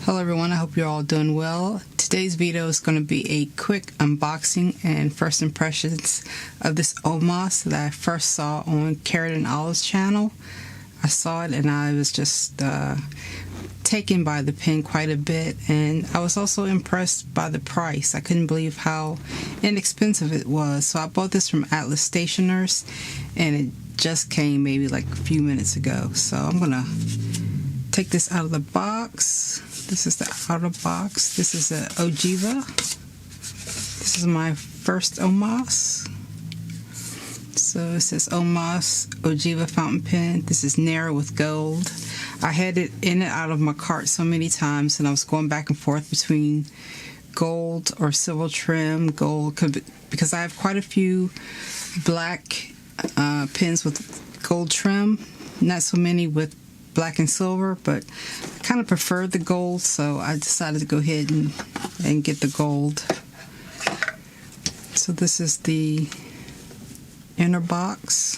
Hello everyone, I hope you're all doing well. Today's video is going to be a quick unboxing and first impressions of this Omas that I first saw on Carrot and Olive's channel. I saw it and I was just taken by the pen quite a bit, and I was also impressed by the price. I couldn't believe how inexpensive it was. So I bought this from Atlas Stationers and it just came maybe like a few minutes ago. So I'm gonna take this out of the box. This is the outer box. This is a Ogiva. This is my first Omas. So it says Omas Ogiva fountain pen. This is Nera with gold. I had it in and out of my cart so many times, and I was going back and forth between gold or silver trim, gold, because I have quite a few black pens with gold trim. Not so many with black and silver, but I kind of preferred the gold, so I decided to go ahead and get the gold. So this is the inner box,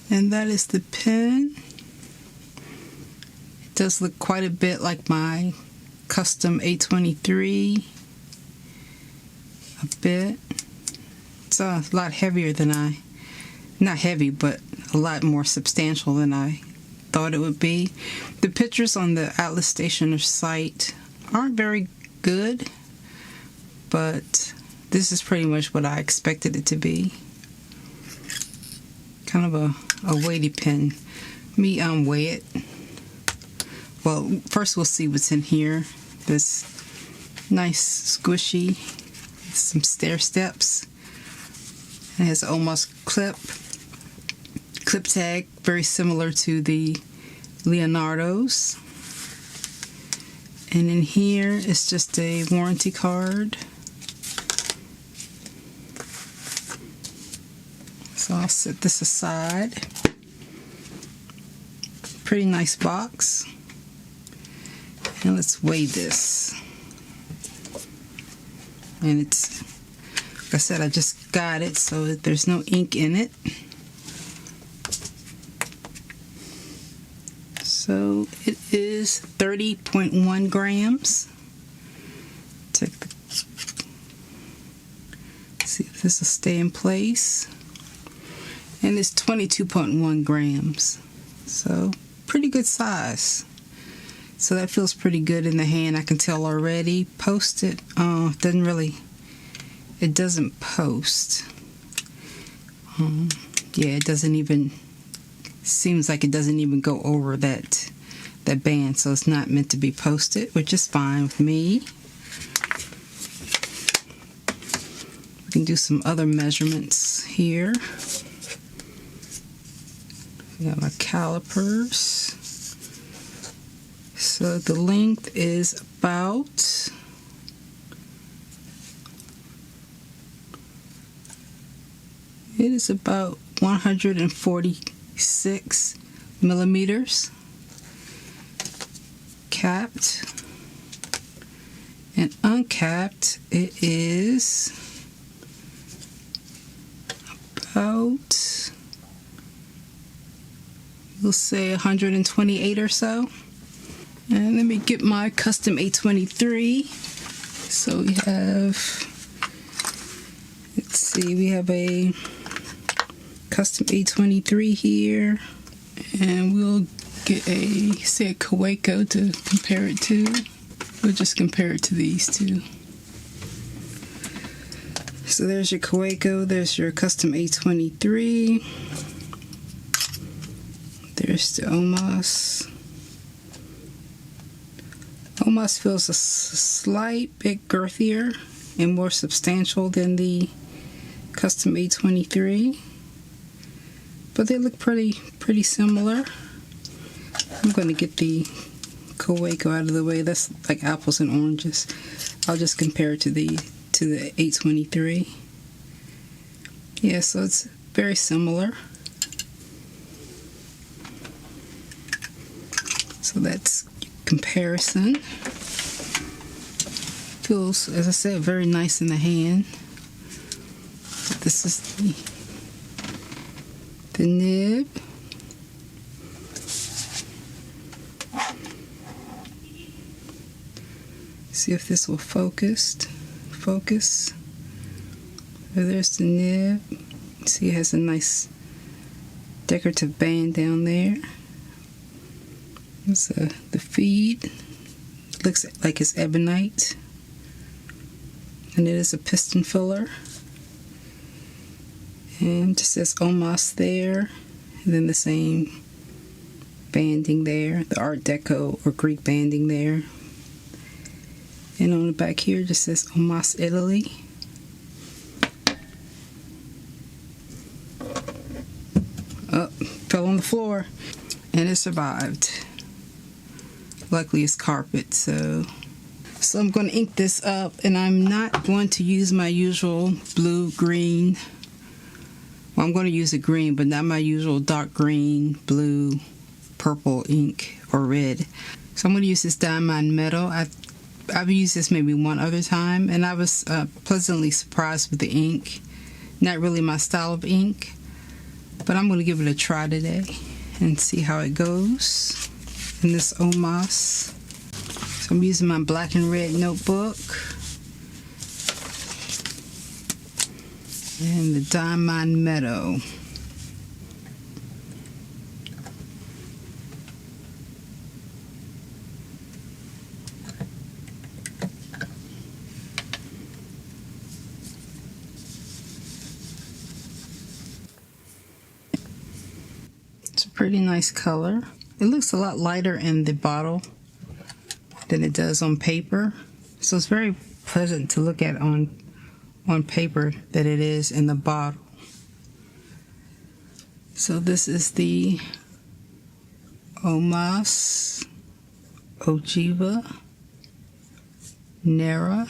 and that is the pen. It does look quite a bit like my custom 823, a bit. It's a lot heavier than not heavy, but a lot more substantial than I thought it would be. The pictures on the Atlas Stationer site aren't very good, but this is pretty much what I expected it to be. Kind of a weighty pen. Let me weigh it. Well, first we'll see what's in here. This nice squishy, some stair steps. It has almost clip tag, very similar to the Leonardo's. And in here is just a warranty card. So I'll set this aside. Pretty nice box. And let's weigh this. And it's, like I said, I just got it, so there's no ink in it. So it is 30.1 grams. See if this will stay in place. And it's 22.1 grams. So pretty good size. So that feels pretty good in the hand. I can tell already. Post-it, it doesn't post. Yeah, it doesn't even, seems like it doesn't even go over that band, so it's not meant to be posted, which is fine with me. We can do some other measurements here. We got my calipers. So the length is about it is about 146 millimeters. Capped and uncapped, it is about, we'll say 128 or so. And let me get my custom 823. So we have, let's see, we have a custom 823 here, and we'll get a Kaweco to compare it to. We'll just compare it to these two. So there's your Kaweco, there's your custom 823, there's the Omas. Omas feels a slight bit girthier and more substantial than the custom 823, but they look pretty similar. I'm going to get the Kaweco out of the way. That's like apples and oranges. I'll just compare it to the 823. Yeah, so it's very similar. So that's comparison. Feels, as I said, very nice in the hand. This is the nib. See if this will focus. Focus. There's the nib. See, it has a nice decorative band down there. There's the feed. Looks like it's ebonite. And it is a piston filler. And just says Omas there. And then the same banding there. The Art Deco or Greek banding there. And on the back here just says Omas Italy. Oh, fell on the floor. And it survived. Luckily it's carpet, so I'm going to ink this up, and I'm not going to use my usual blue, green. Well, I'm going to use a green, but not my usual dark green, blue, purple ink, or red. So I'm going to use this Diamond Metal. I've used this maybe one other time, and I was pleasantly surprised with the ink. Not really my style of ink, but I'm going to give it a try today and see how it goes in this Omas. So I'm using my black and red notebook and the Diamond Meadow. It's a pretty nice color. It looks a lot lighter in the bottle than it does on paper, so it's very pleasant to look at on paper that it is in the bottle. So this is the Omas Ogiva Nera.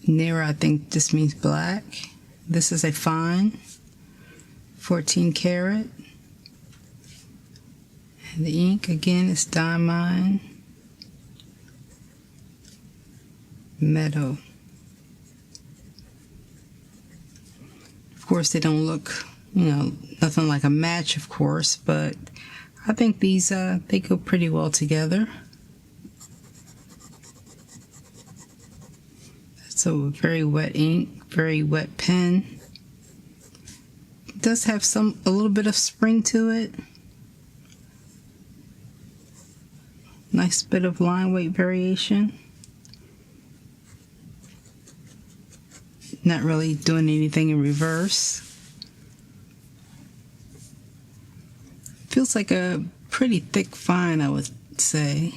Nera, I think this means black. This is a fine 14 karat. And the ink again is Diamond Meadow. Of course, they don't look, nothing like a match, of course, but I think these they go pretty well together. It's a very wet ink, very wet pen. It does have a little bit of spring to it. Nice bit of line weight variation. Not really doing anything in reverse. Feels like a pretty thick fine, I would say.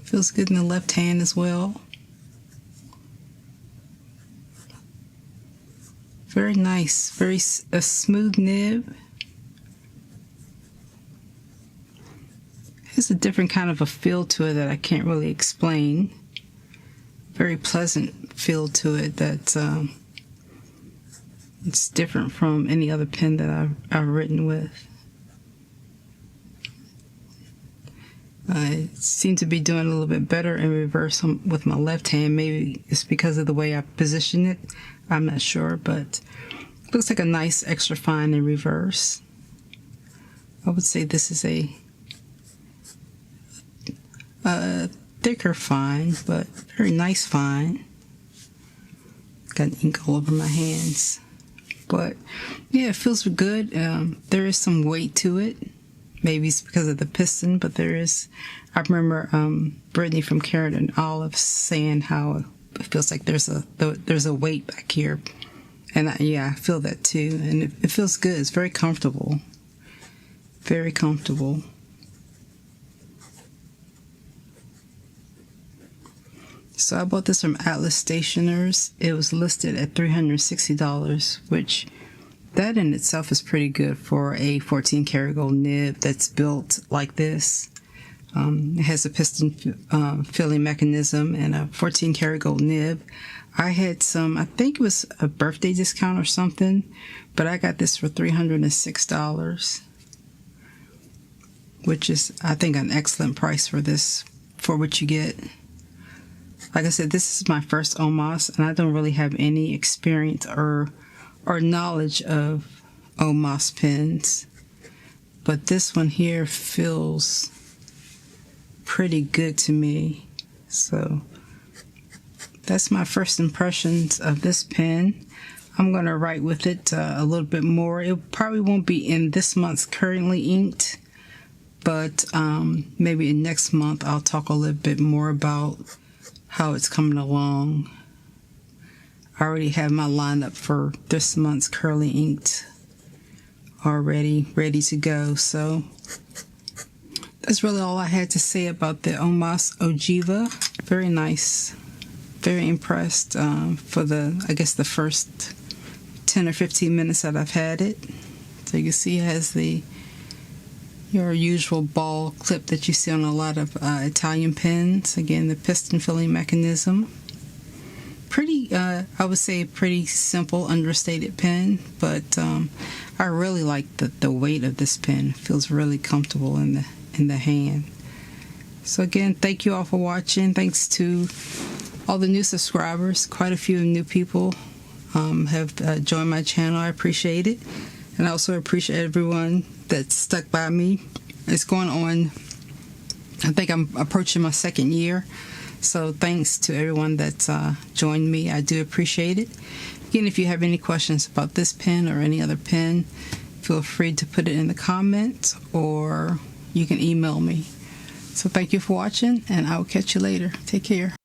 Feels good in the left hand as well. Very nice, very a smooth nib. Has a different kind of a feel to it that I can't really explain. Very pleasant feel to it that it's different from any other pen that I've written with. I seem to be doing a little bit better in reverse with my left hand. Maybe it's because of the way I position it. I'm not sure, but it looks like a nice extra fine in reverse. I would say this is a thicker fine, but very nice fine. Got ink all over my hands. But yeah, it feels good. There is some weight to it. Maybe it's because of the piston, but there is. I remember Brittany from Carrot and Olive saying how it feels like there's a weight back here, and I feel that too. And it feels good. It's very comfortable. Very comfortable. So I bought this from Atlas Stationers. It was listed at $360, which that in itself is pretty good for a 14 karat gold nib that's built like this. It has a piston filling mechanism and a 14 karat gold nib. I had some, I think it was a birthday discount or something, but I got this for $306, which is, I think, an excellent price for this, for what you get. Like I said, this is my first Omas, and I don't really have any experience or knowledge of Omas pens, but this one here feels pretty good to me. So that's my first impressions of this pen. I'm going to write with it a little bit more. It probably won't be in this month's Currently Inked, but maybe in next month I'll talk a little bit more about how it's coming along. I already have my lineup for this month's Curly Inked already ready to go. So that's really all I had to say about the Omas Ogiva. Very nice. Very impressed for I guess the first 10 or 15 minutes that I've had it. So you can see it has your usual ball clip that you see on a lot of Italian pens. Again, the piston filling mechanism. Pretty, I would say, pretty simple, understated pen, but I really like the weight of this pen. It feels really comfortable in the hand. So again, thank you all for watching. Thanks to all the new subscribers. Quite a few new people have joined my channel. I appreciate it, and I also appreciate everyone that's stuck by me. It's going on, I think I'm approaching my second year. So thanks to everyone that's joined me. I do appreciate it. Again, if you have any questions about this pen or any other pen, feel free to put it in the comments, or you can email me. So thank you for watching, and I will catch you later. Take care.